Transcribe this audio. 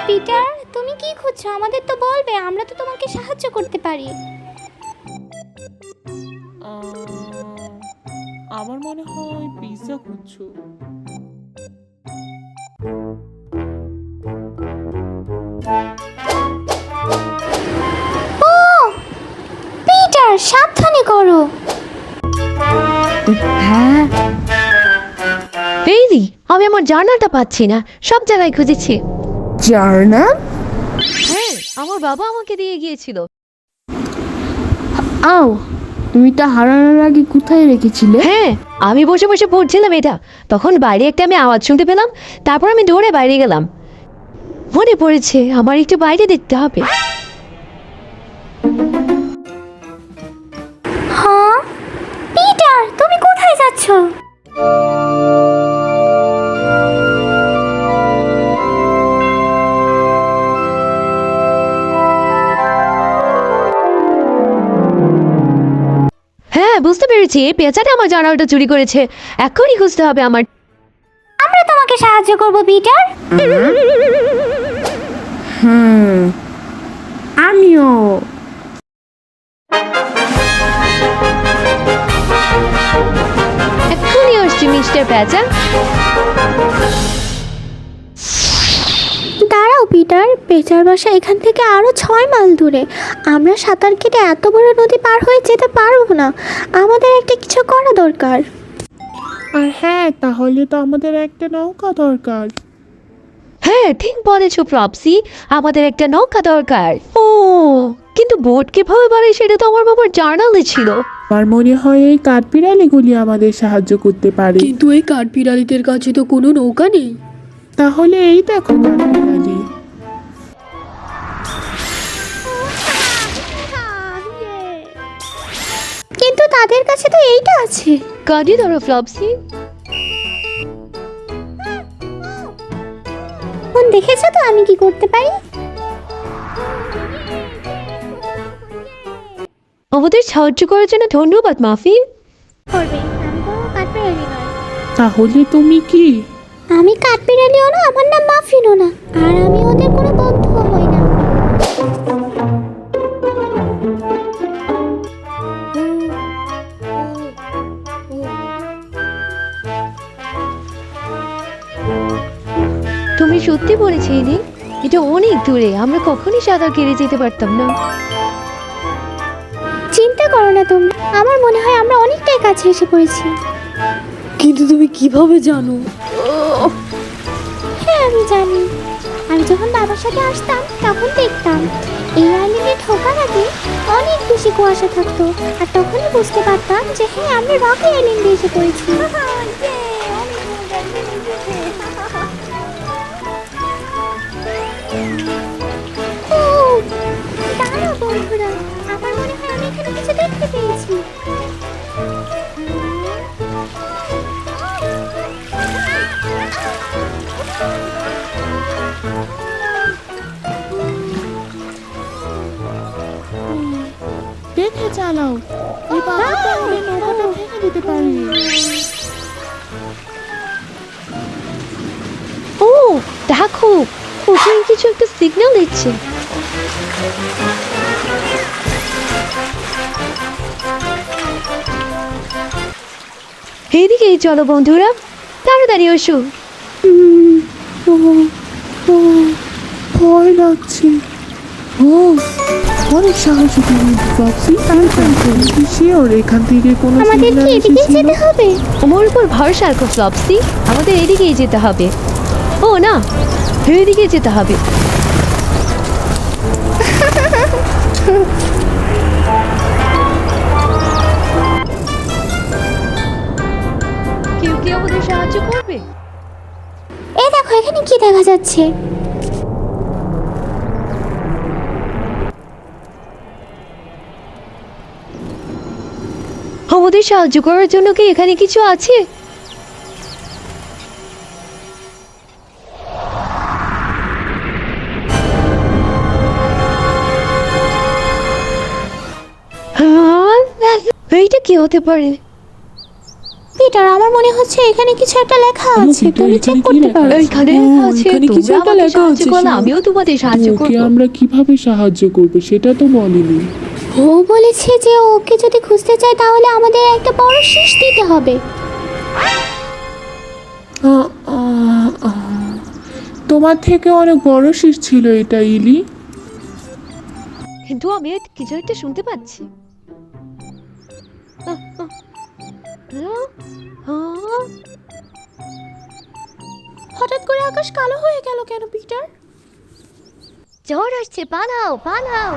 Peter, তুমি কি খুঁজছো? আমাদের তো বলবে, আমরা তো তোমাকে সাহায্য করতে পারি। আমার মনে হয় পিৎজা খুঁজছো। ও পিটার, সাবধানে করো। হ্যাঁ এই আমি আমার জার্নালটা পাচ্ছি না, সব জায়গায় খুঁজেছি। জার্নাল? হ্যাঁ, আমার বাবা আমাকে দিয়ে গিয়েছিল। আও, তুমি তা হারানোর আগে কোথায় রেখেছিলে? হ্যাঁ, আমি বসে বসে পড়ছিলাম এটা, তখন বাইরে একটা আমি আওয়াজ শুনতে পেলাম, তারপর আমি দৌড়ে বাইরে গেলাম। মনে পড়েছে আমার একটু বাইরে দেখতে হবে। হ্যাঁ পিটার, তুমি কোথায় যাচ্ছো? হ্যাঁ, বুঝতে পেরেছি, পেঁচাটা আমার জার্নালটা চুরি করেছে। এখনই খুঁজতে হবে আমার। আমরা তোমাকে সাহায্য করব পিটার। আমিও। এখনই আসছি মিস্টার পেঁচা। দাঁড়াও পিটার, পেঁচার বাসা এখান থেকে আরো 6 মাইল দূরে। আমরা সাঁতার কেটে এত বড় নদী পার হয়ে যেতে পারবো না। আমাদের একটা কিছু করা দরকার। আর হ্যাঁ, তাহলে তো আমাদের একটা নৌকা দরকার। হ্যাঁ, ঠিক বলেছো প্রপসি, আমাদের একটা নৌকা দরকার। ও কিন্তু বোট কিভাবে বাড়ে সেটা তো আমার বাবার জার্নালে ছিল। আমার মনে হয় এই কাঠবিড়ালিগুলি আমাদের সাহায্য করতে পারে। কিন্তু এই কাঠবিড়ালিদের কাছে তো কোনো নৌকা নেই। তাহলে এই দেখো কাঠবিড়ালি। কিন্তু তাদের কাছে তো এইটা আছে। কাঁদি ধরো ফ্লপসি। দেখেছো তো আমি কি করতে পারি? আমাদের সাহায্য করার জন্য ধন্যবাদ মাফি। করবে, আমি কোনো কাঠবিড়ালি নয়। তাহলে তুমি কি? আমি কাঠবিড়ালিও না, আমার নাম মাফিনও না, আর আমি ওদের কোনো বন্ধুও হই না। তুমি সত্যি বলেছি এদি, এটা অনেক দূরে, আমরা কখনই সাঁতার কেটে যেতে পারতাম না। চিন্তা করো না তোমরা, আমার মনে হয় আমরা অনেকটাই কাছে এসে পড়েছি। কিন্তু তুমি কিভাবে জানো? হ্যাঁ আমি জানি, আমি যখন বাবার সাথে আসতাম তখন দেখতাম এই আইল্যান্ডে ঢোকার আগে অনেক বেশি কুয়াশা থাকতো, আর তখনই বুঝতে পারতাম যে হ্যাঁ আমরা রকি আইল্যান্ডে এসে পড়েছি। ও, দাঁড়াও বন্ধুরা, আমার মনে হয় আমি এখানে কিছু দেখতে পেয়েছি। দেখে চালাও, এবার তাহলে নৌকাটা ভেঙে দিতে পারি। ও দেখো, ওখানে কিছু একটা সিগন্যাল দিচ্ছে। এইদিকেই চলো বন্ধুরা, তাড়াতাড়ি এসো। ভয় লাগছে। ও, অনেক সাহায্য করুন ফ্লপসি। শিওর এখান থেকে কোনো আমাদের কি সিগন্যাল এদিকে এসেছিল? যেতে হবে? আমার উপর ভরসা রাখো ফ্লপসি, আমাদের এদিকেই যেতে হবে। ও না, এদিকে যেতে হবে। কেউ কি আমাদের সাহায্য করবে? এই দেখো এখানে কি দেখা যাচ্ছে। আমাদের সাহায্য করার জন্য কি এখানে কিছু আছে? এইটা কি হতে পারে? পিটার, আমার মনে হচ্ছে এখানে কিছু একটা লেখা আছে, পিটার, তুমি চেক এখানে কি করতে লেখা পারো? আছে? এখানে ও, লেখা আছে এখানে কিছু তোমরা একটা আমাকে লেখা সাহায্য আছে, করলে শোনো। আমিও তোমাদের সাহায্য ওকে করবো। আমরা কিভাবে সাহায্য করব সেটা তো বলিনি। ও বলেছে যে ওকে যদি খুঁজতে চায় তাহলে আমাদের একটা বড় শীষ দিতে হবে। তোমার থেকে অনেক বড় শীষ ছিল এটা, ইলি। কিন্তু আমি কিছু একটা শুনতে পাচ্ছি। হ্যালো? হ্যাঁ? হঠাৎ করে আকাশ কালো হয়ে গেল কেন পিটার? ঝড় আসছে, পালাও পালাও।